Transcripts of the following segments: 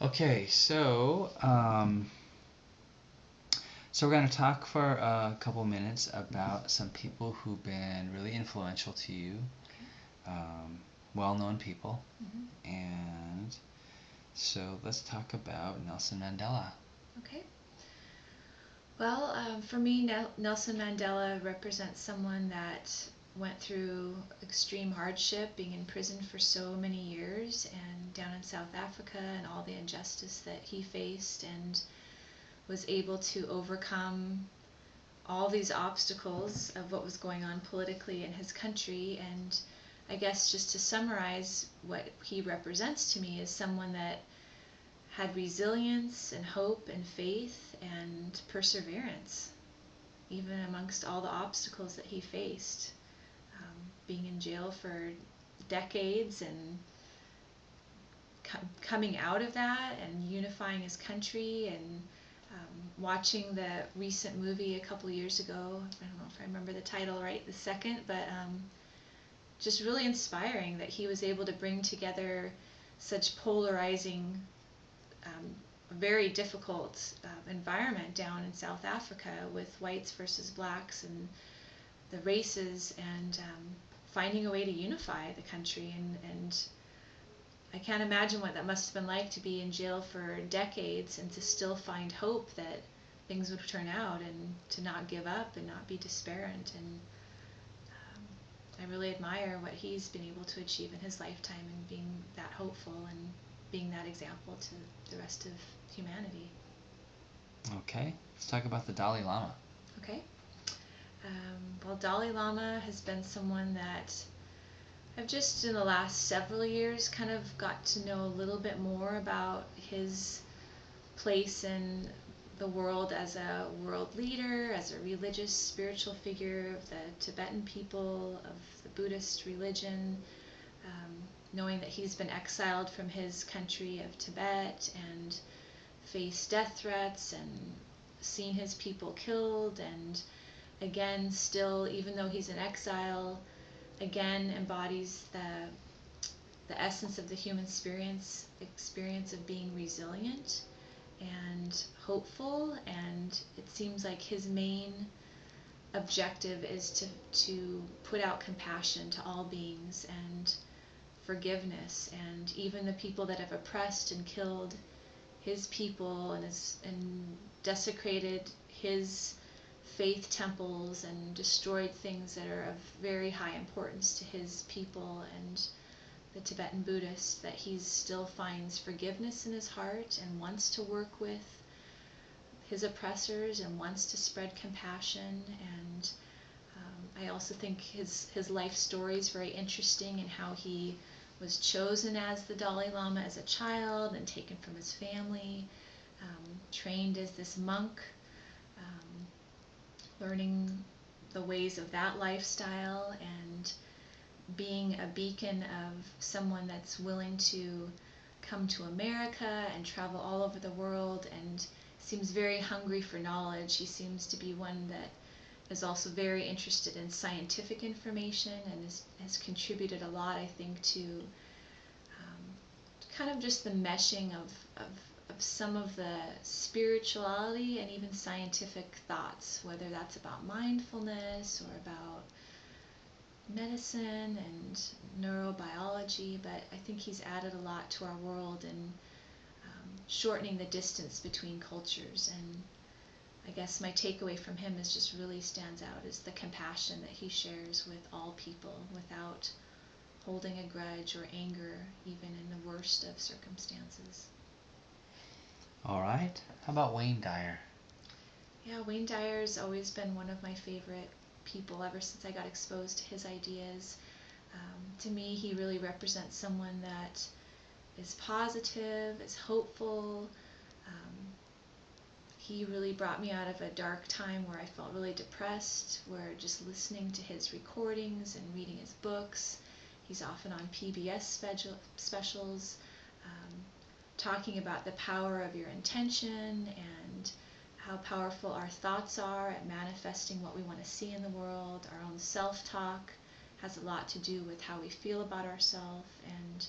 Okay, so we're going to talk for a couple minutes about some people who've been really influential to you, um, well-known people, and so let's talk about Nelson Mandela. Okay. Well, for me, Nelson Mandela represents someone that went through extreme hardship, being in prison for so many years, and down in South Africa, and all the injustice that he faced, and was able to overcome all these obstacles of what was going on politically in his country. And I guess just to summarize, what he represents to me is someone that had resilience and hope and faith and perseverance, even amongst all the obstacles that he faced. Being in jail for decades and coming out of that and unifying his country, and watching the recent movie a couple years ago. I don't know if I remember the title right the second, but just really inspiring that he was able to bring together such polarizing, very difficult environment down in South Africa with whites versus blacks and the races, and finding a way to unify the country. And I can't imagine what that must have been like to be in jail for decades and to still find hope that things would turn out, and to not give up and not be despondent. And I really admire what he's been able to achieve in his lifetime, and being that hopeful and being that example to the rest of humanity. Okay, let's talk about the Dalai Lama. Okay. Well, Dalai Lama has been someone that I've just in the last several years kind of got to know a little bit more about his place in the world as a world leader, as a religious, spiritual figure of the Tibetan people, of the Buddhist religion, knowing that he's been exiled from his country of Tibet and faced death threats and seen his people killed, and again, still, even though he's in exile, again embodies the essence of the human experience of being resilient and hopeful. And it seems like his main objective is to put out compassion to all beings and forgiveness, and even the people that have oppressed and killed his people, and desecrated his faith temples and destroyed things that are of very high importance to his people and the Tibetan Buddhists, that he still finds forgiveness in his heart and wants to work with his oppressors and wants to spread compassion. And I also think his life story is very interesting, in how he was chosen as the Dalai Lama as a child and taken from his family, trained as this monk, learning the ways of that lifestyle, and being a beacon of someone that's willing to come to America and travel all over the world, and seems very hungry for knowledge. He seems to be one that is also very interested in scientific information, and has contributed a lot, I think, to kind of just the meshing of some of the spirituality and even scientific thoughts, whether that's about mindfulness or about medicine and neurobiology. But I think he's added a lot to our world, and shortening the distance between cultures. And I guess my takeaway from him is just really stands out is the compassion that he shares with all people without holding a grudge or anger, even in the worst of circumstances. All right, how about Wayne Dyer? Yeah, Wayne Dyer's always been one of my favorite people ever since I got exposed to his ideas. To me, he really represents someone that is positive, is hopeful. Um, he really brought me out of a dark time where I felt really depressed, where just listening to his recordings and reading his books, he's often on PBS specials, um, talking about the power of your intention and how powerful our thoughts are at manifesting what we want to see in the world. Our own self-talk has a lot to do with how we feel about ourselves, and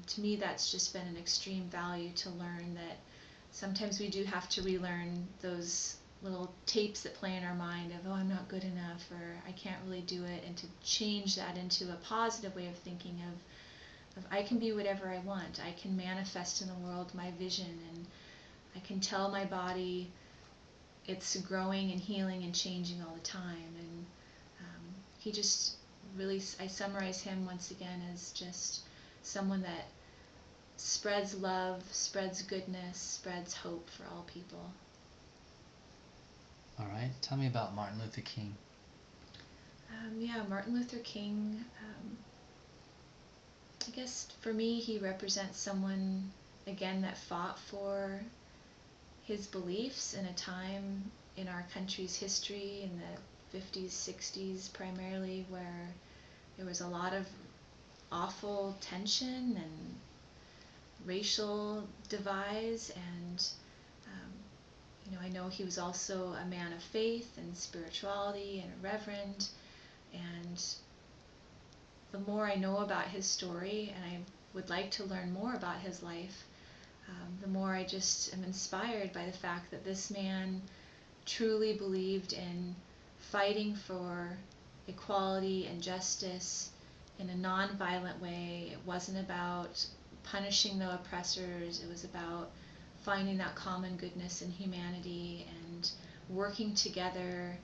To me, that's just been an extreme value to learn that sometimes we do have to relearn those little tapes that play in our mind of, oh, I'm not good enough, or I can't really do it, and to change that into a positive way of thinking of I can be whatever I want. I can manifest in the world my vision, and I can tell my body it's growing and healing and changing all the time. And he just really, I summarize him once again as just someone that spreads love, spreads goodness, spreads hope for all people. All right. Tell me about Martin Luther King. Martin Luther King, I guess for me, he represents someone, again, that fought for his beliefs in a time in our country's history in the 50s, 60s primarily, where there was a lot of awful tension and racial divides, and I know he was also a man of faith and spirituality and a reverend, and the more I know about his story, and I would like to learn more about his life, the more I just am inspired by the fact that this man truly believed in fighting for equality and justice in a non-violent way. It wasn't about punishing the oppressors. It was about finding that common goodness in humanity and working together,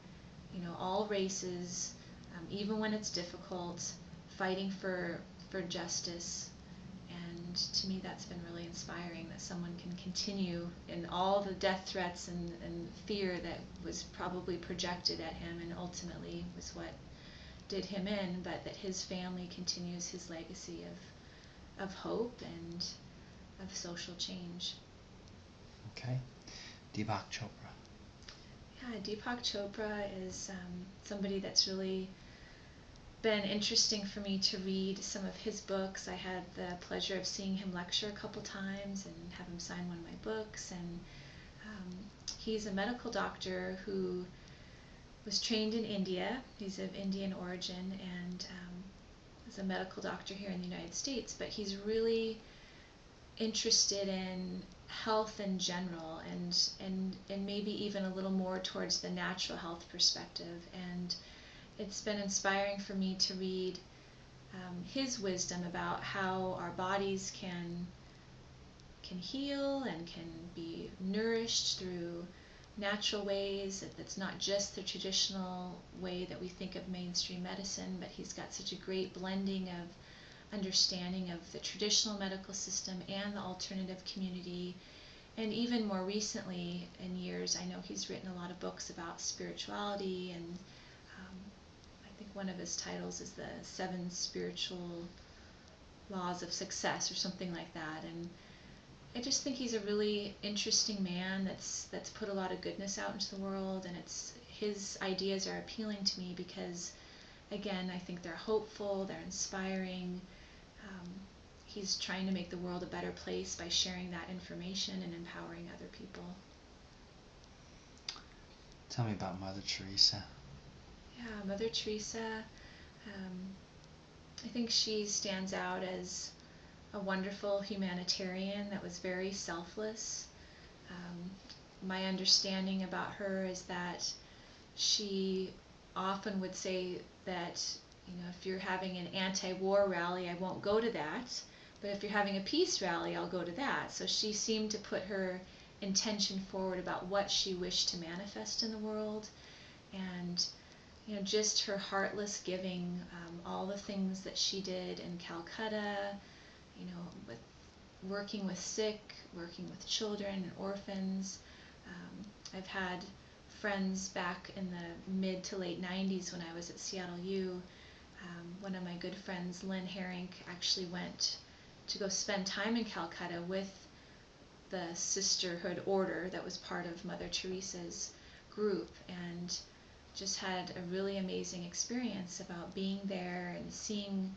all races, even when it's difficult, fighting for justice. And to me, that's been really inspiring, that someone can continue in all the death threats and fear that was probably projected at him and ultimately was what did him in, but that his family continues his legacy of hope and of social change. Okay. Deepak Chopra. Yeah, Deepak Chopra is somebody that's really been interesting for me to read some of his books. I had the pleasure of seeing him lecture a couple times and have him sign one of my books. And he's a medical doctor who was trained in India. He's of Indian origin and is a medical doctor here in the United States. But he's really interested in health in general, and maybe even a little more towards the natural health perspective. And it's been inspiring for me to read his wisdom about how our bodies can heal and can be nourished through natural ways. That's not just the traditional way that we think of mainstream medicine, but he's got such a great blending of understanding of the traditional medical system and the alternative community. And even more recently in years, I know he's written a lot of books about spirituality, and I think one of his titles is the 7 Spiritual Laws of Success or something like that. And I just think he's a really interesting man that's put a lot of goodness out into the world, and his ideas are appealing to me because, again, I think they're hopeful, they're inspiring. He's trying to make the world a better place by sharing that information and empowering other people. Tell me about Mother Teresa. Yeah, Mother Teresa, I think she stands out as a wonderful humanitarian that was very selfless. My understanding about her is that she often would say that, if you're having an anti-war rally, I won't go to that, but if you're having a peace rally, I'll go to that. So she seemed to put her intention forward about what she wished to manifest in the world, and just her heartless giving, all the things that she did in Calcutta, with working with sick, working with children and orphans. I've had friends back in the mid to late 90s when I was at Seattle U. One of my good friends, Lynn Herring, actually went to go spend time in Calcutta with the sisterhood order that was part of Mother Teresa's group, and just had a really amazing experience about being there and seeing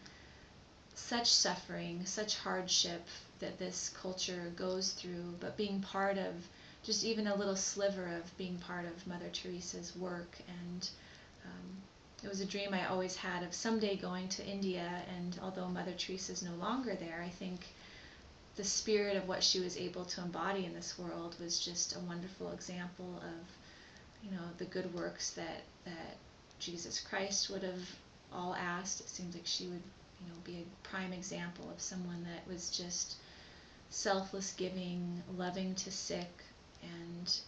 such suffering, such hardship that this culture goes through, but being part of just even a little sliver of being part of Mother Teresa's work. And it was a dream I always had of someday going to India, and although Mother Teresa is no longer there, I think the spirit of what she was able to embody in this world was just a wonderful example of, the good works that Jesus Christ would have all asked. It seems like she would, be a prime example of someone that was just selfless giving, loving to sick, and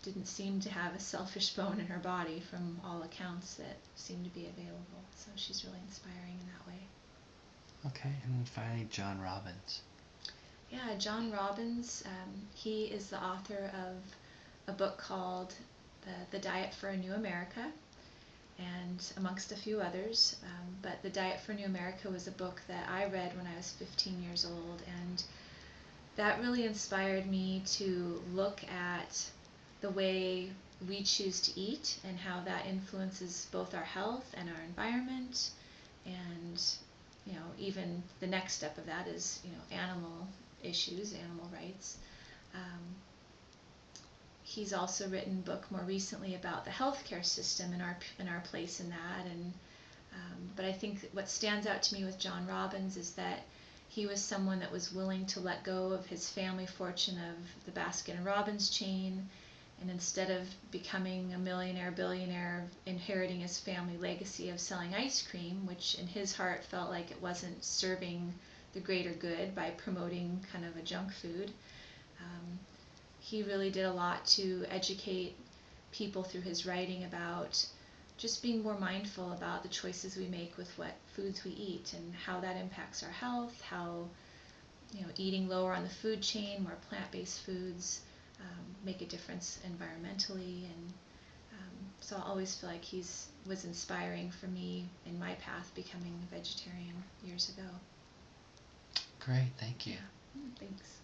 didn't seem to have a selfish bone in her body from all accounts that seem to be available. So she's really inspiring in that way. Okay, and then finally John Robbins. Yeah, John Robbins, he is the author of a book called The Diet for a New America, and amongst a few others. But The Diet for a New America was a book that I read when I was 15 years old, and that really inspired me to look at the way we choose to eat and how that influences both our health and our environment. And even the next step of that is animal issues, animal rights. He's also written a book more recently about the healthcare system and our place in that. And but I think what stands out to me with John Robbins is that he was someone that was willing to let go of his family fortune of the Baskin-Robbins chain, and instead of becoming a millionaire, billionaire, inheriting his family legacy of selling ice cream, which in his heart felt like it wasn't serving the greater good by promoting kind of a junk food, he really did a lot to educate people through his writing about just being more mindful about the choices we make with what foods we eat and how that impacts our health, how eating lower on the food chain, more plant-based foods, make a difference environmentally. And so I always feel like he was inspiring for me in my path becoming a vegetarian years ago. Great, thank you. Yeah. Thanks.